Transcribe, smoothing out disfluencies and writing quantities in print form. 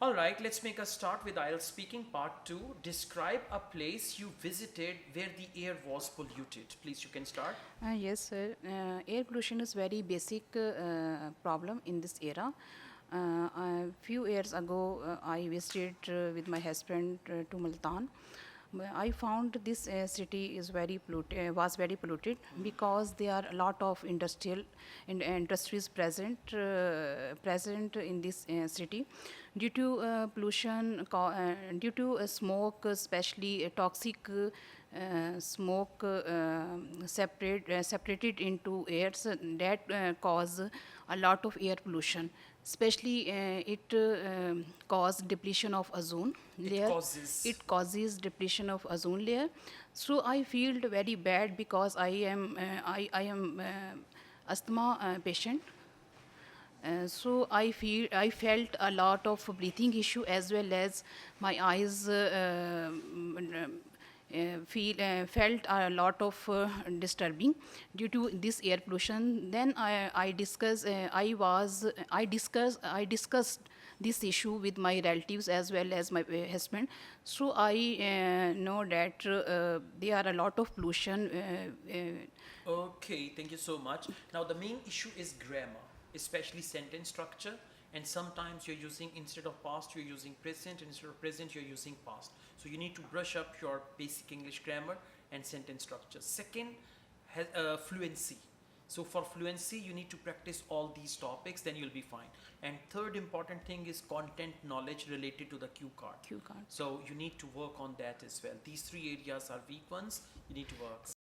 All right, let's make a start with Ielts speaking part 2. Describe a place you visited where the air was polluted. Please, you can start. Yes, sir. Air pollution is very basic problem in this era. A few years ago, I visited with my husband to Multan. I found this city is very polluted, was very polluted because there are a lot of industries present in this city. Due to pollution, due to smoke, especially toxic smoke separated into airs that cause a lot of air pollution. Especially, it cause depletion of ozone It layer. causes. It causes depletion of ozone layer. So I feel very bad because I am asthma patient. So I felt a lot of breathing issue as well as my eyes felt a lot of disturbing due to this air pollution. Then I discussed this issue with my relatives as well as my husband. So I know that there are a lot of pollution. Okay, thank you so much. Now, the main issue is grammar, especially sentence structure. And sometimes you're using, instead of past, you're using present, and instead of present, you're using past. So you need to brush up your basic English grammar and sentence structure. Second, fluency. So for fluency, you need to practice all these topics, then you'll be fine. And third important thing is content knowledge related to the cue card. Cue card. So you need to work on that as well. These three areas are weak ones. You need to work.